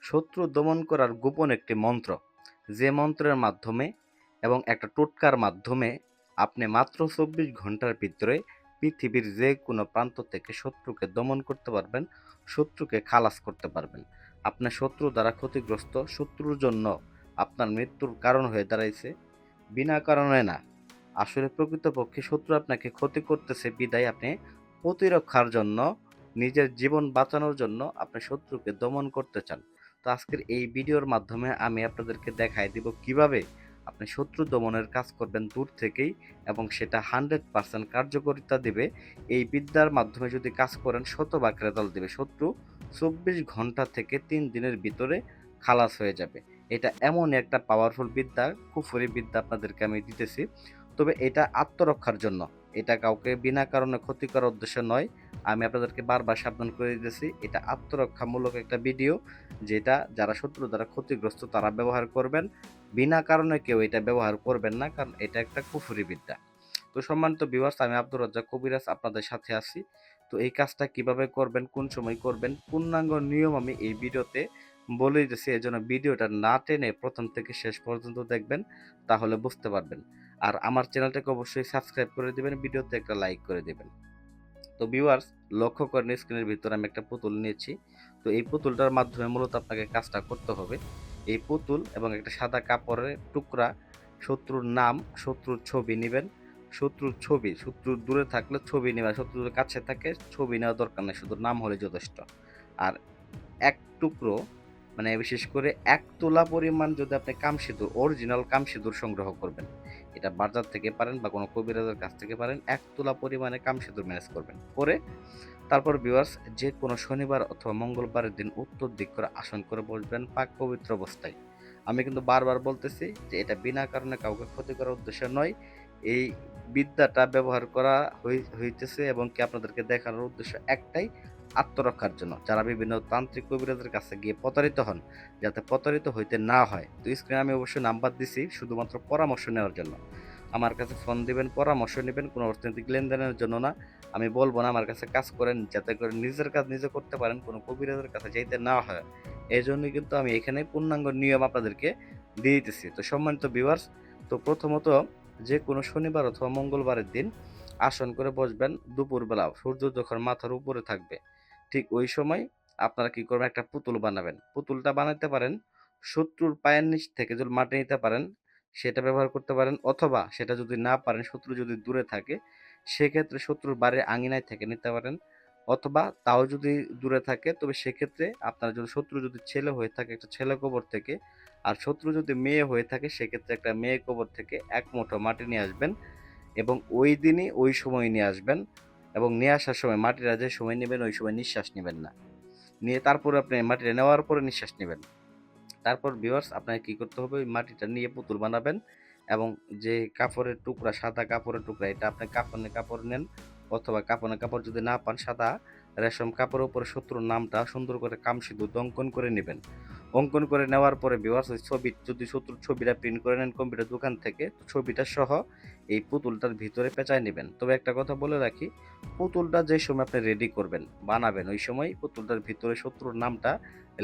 শত্রু দমন করার গোপন একটি মন্ত্র, যে মন্ত্রের মাধ্যমে এবং একটা টোটকার মাধ্যমে আপনি মাত্র 24 ঘন্টার ভিতরে পৃথিবীর যে কোনো প্রান্ত থেকে শত্রুকে দমন করতে পারবেন, শত্রুকে খালাস করতে পারবেন। আপনার শত্রু দ্বারা ক্ষতিগ্রস্ত, শত্রুর জন্য আপনার মৃত্যুর কারণ হয়ে দাঁড়াইছে, বিনা কারণে না। আসলে প্রকৃতপক্ষে শত্রু আপনাকে ক্ষতি করতেছে বিধায় আপনি প্রতিরক্ষার জন্য, নিজের জীবন বাঁচানোর জন্য আপনি শত্রুকে দমন করতে চান। তো আজকের এই ভিডিওর মাধ্যমে আমি আপনাদেরকে দেখাই দিব কিভাবে আপনি শত্রু দমনের কাজ করবেন দূর থেকেই, এবং সেটা 100% কার্যকারিতা দিবে। এই বিদ্যার মাধ্যমে যদি কাজ করেন শতভাগ রেজাল্ট দেবে। শত্রু 24 ঘন্টা থেকে 3 দিনের ভিতরে খালাস হয়ে যাবে। এটা এমন একটা পাওয়ারফুল বিদ্যা, কুফরি বিদ্যা আপনাদেরকে আমি দিতেছি। তবে এটা আত্মরক্ষার জন্য, এটা কাউকে বিনা কারণে ক্ষতি করার উদ্দেশ্য নয়। আমি আপনাদেরকে বারবার সাবধান করে দিতেছি, এটা আত্মরক্ষামূলক একটা ভিডিও, যেটা যারা শত্রু দ্বারা ক্ষতিগ্রস্ত তারা ব্যবহার করবেন। বিনা কারণে কেউ এটা ব্যবহার করবেন না, কারণ এটা একটা কুফরি বিদ্যা। তো সম্মানিত ভিউয়ার্স, আমি আব্দুর রাজ্জাক কবিরাজ আপনাদের সাথে আছি। তো এই কাজটা কিভাবে করবেন, কোন সময় করবেন, পূর্ণাঙ্গ নিয়ম আমি এই ভিডিওতে বলে দিতেছি। এজন্য ভিডিওটা না টেনে প্রথম থেকে শেষ পর্যন্ত দেখবেন, তাহলে বুঝতে পারবেন। আর আমার চ্যানেলটাকে অবশ্যই সাবস্ক্রাইব করে দিবেন, ভিডিওতে একটা লাইক করে দিবেন। তো ভিউয়ার্স, লক্ষ্য করেন স্ক্রিনের ভিতরে আমি একটা পুতুল নিয়েছি। তো এই পুতুলটার মাধ্যমে মূলত আপনাকে কাজটা করতে হবে। এই পুতুল এবং একটা সাদা কাপড়ের টুকরা, শত্রুর নাম, শত্রুর ছবি নেবেন। শত্রুর ছবি, শত্রু দূরে থাকলে ছবি নেবেন, শত্রু যদি কাছে থাকে ছবি নেওয়ার দরকার নেই, শুধু নাম হলে যথেষ্ট। আর এক টুকরো, মানে বিশেষ করে 1 তোলা পরিমাণ যদি আপনি কামসিঁদুর, অরিজিনাল কামসিঁদুর সংগ্রহ করবেন। এটা বাজার থেকে পারেন বা কোনো কবিরাজের কাছ থেকে পারেন। 1 তোলা পরিমাণে কামসিঁদুর ম্যানেজ করবেন। করে তারপর ভিউয়ার্স, যে কোনো শনিবার অথবা মঙ্গলবারের দিন উত্তর দিক করে আসন করে বসবেন পাক পবিত্র অবস্থায়। আমি কিন্তু বারবার বলতেছি যে এটা বিনা কারণে কাউকে ক্ষতি করার উদ্দেশ্য নয়। এই বিদ্যাটা ব্যবহার করা হইতেছে এবং কি আপনাদেরকে দেখানোর উদ্দেশ্য একটাই, আত্মরক্ষার জন্য। যারা বিভিন্ন তান্ত্রিক কবিরাজের কাছে গিয়ে প্রতারিত হন, যাতে প্রতারিত হইতে না হয়। তো স্ক্রিনে আমি অবশ্যই নাম্বার দিছি শুধুমাত্র পরামর্শ নেওয়ার জন্য। আমার কাছে ফোন দিবেন, পরামর্শ নেবেন, কোনো অর্থনৈতিক লেনদেনের জন্য না। আমি বলবো না আমার কাছে কাজ করেন, যাতে করে নিজের কাজ নিজে করতে পারেন, কোনো কবিরাজের কাছে যাইতে না হয়। এজন্যই কিন্তু আমি এখানে পূর্ণাঙ্গ নিয়ম আপনাদেরকে দিয়ে দিতেছি। তো সম্মানিত ভিউয়ার্স, তো প্রথমত যে কোনো শনিবার অথবা মঙ্গলবারের দিন আসন করে বসবেন। দুপুরবেলা সূর্য যখন মাথার উপরে থাকবে, ঠিক ওই সময় আপনারা কি করবেন, একটা পুতুল বানাবেন। পুতুলটা বানাইতে পারেন শত্রুর পায়ের নিচ থেকে যদি মাটি নিতে পারেন সেটা ব্যবহার করতে পারেন, অথবা সেটা যদি না পারেন, শত্রু যদি দূরে থাকে সেক্ষেত্রে শত্রুর বাড়ির আঙিনায় থেকে নিতে পারেন। অথবা তাও যদি দূরে থাকে, তবে সেক্ষেত্রে আপনার যদি শত্রু যদি ছেলে হয়ে থাকে একটা ছেলে কবর থেকে, আর শত্রু যদি মেয়ে হয়ে থাকে সেক্ষেত্রে একটা মেয়ে কবর থেকে 1 মুঠো মাটি নিয়ে আসবেন, এবং ওই দিনই ওই সময় নিয়ে আসবেন। এবং নিয়ে আসার সময় মাটিটা যে সময় নেবেন ওই সময় নিঃশ্বাস নেবেন না, নিয়ে তারপরে আপনি মাটিটা নেওয়ার পরে নিঃশ্বাস নেবেন। তারপর ভিউয়ার্স, আপনাকে কি করতে হবে, ওই মাটিটা নিয়ে পুতুল বানাবেন, এবং যে কাপড়ের টুকরা, সাদা কাপড়ের টুকরা, এটা আপনি কাফনের কাপড় নেন, অথবা কাফনের কাপড় যদি না পান সাদা রেশম কাপড়ের উপরে শত্রুর নামটা সুন্দর করে কামসিঁদুর অঙ্কন করে নেবেন। অঙ্কন করে নেওয়ার পরে ভিউয়ার্স, ওই ছবি, যদি শত্রুর ছবিটা প্রিন্ট করে নেন কম্পিউটার দোকান থেকে, তো ছবিটা সহ এই পুতুলটার ভিতরে পেঁচায় নেবেন। তবে একটা কথা বলে রাখি, পুতুলটা যে সময় আপনি রেডি করবেন, বানাবেন, ওই সময় পুতুলটার ভিতরে শত্রুর নামটা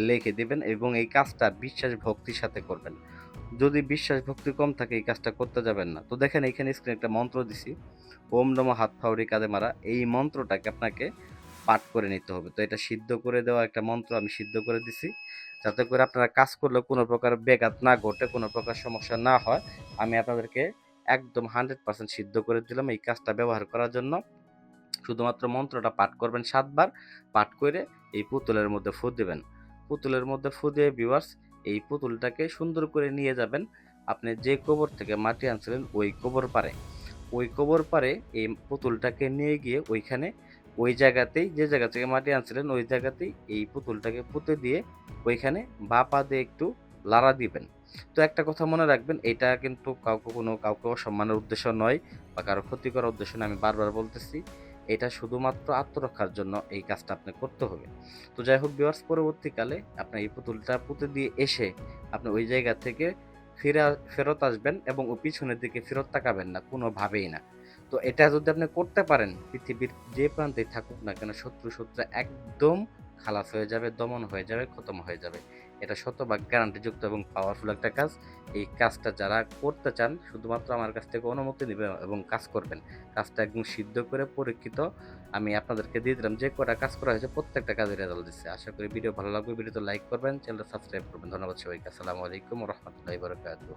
লিখে দিবেন, এবং এই কাজটা বিশ্বাস ভক্তির সাথে করবেন। যদি বিশ্বাস ভক্তি কম থাকে এই কাজটা করতে যাবেন না। তো দেখেন এখানে স্ক্রিনে একটা মন্ত্র দিছি, ওম নমঃ হাত ফাউরি কাঁধে মারা, এই মন্ত্রটাকে আপনাকে পাঠ করে নিতে হবে। তো এটা সিদ্ধ করে দেওয়া একটা মন্ত্র আমি সিদ্ধ করে দিছি, যাতে করে আপনারা কাজ করলে কোনো প্রকার ব্যাঘাত না ঘটে, কোনো প্রকার সমস্যা না হয়। আমি আপনাদেরকে একদম 100% সিদ্ধ করে দিলাম এই কাজটা ব্যবহার করার জন্য। শুধুমাত্র মন্ত্রটা পাঠ করবেন 7 বার। পাঠ করে এই পুতুলের মধ্যে ফু দিবেন। পুতুলের মধ্যে ফু দিয়ে ভিউয়ার্স, এই পুতুলটাকে সুন্দর করে নিয়ে যাবেন আপনি যে কবর থেকে মাটি আনছিলেন ওই কবর পাড়ে। ওই কবর পাড়ে এই পুতুলটাকে নিয়ে গিয়ে ওইখানে, ওই জায়গাতেই, যে জায়গা থেকে মাটি আনছিলেন ওই জায়গাতেই এই পুতুলটাকে পুঁতে দিয়ে ওইখানে বাঁ পা দিয়ে একটু লাড়া দিবেন। তো একটা কথা মনে রাখবেন, এটা কিন্তু কাউকে অসম্মানের উদ্দেশ্য নয় বা কারো ক্ষতি করার উদ্দেশ্য নয়, আমি বারবার বলতেছি। এটা শুধুমাত্র আত্মরক্ষার জন্য এই কাজটা আপনি করতে হবে। তো যাই হোক ভিউয়ার্স, পরবর্তীকালে আপনি এই পুতুলটা পুঁতে দিয়ে এসে আপনি ওই জায়গা থেকে ফেরত আসবেন, এবং ওই পিছনের দিকে ফেরত তাকাবেন না কোনোভাবেই না। তো এটা যদি আপনি করতে পারেন, পৃথিবীর যে প্রান্তেই থাকুক না কেন শত্রু একদম খালাস হয়ে যাবে, দমন হয়ে যাবে, খতম হয়ে যাবে। এটা শতভাগ গ্যারান্টিযুক্ত এবং পাওয়ারফুল একটা কাজ। এই কাজটা যারা করতে চান শুধুমাত্র আমার কাছ থেকে অনুমতি নেবেন এবং কাজ করবেন। কাজটা একদম সিদ্ধ করে পরীক্ষিত আমি আপনাদেরকে দিয়ে দিলাম। যে কটা কাজ করা হয়েছে প্রত্যেকটা কাজের রেজাল্ট দিচ্ছে। আশা করি ভিডিও ভালো লাগবে। ভিডিওতে লাইক করবেন, চ্যানেলটা সাবস্ক্রাইব করবেন। ধন্যবাদ সবাইকে। আসসালামু আলাইকুম ওয়া রাহমাতুল্লাহি ওয়া বারাকাতুহু।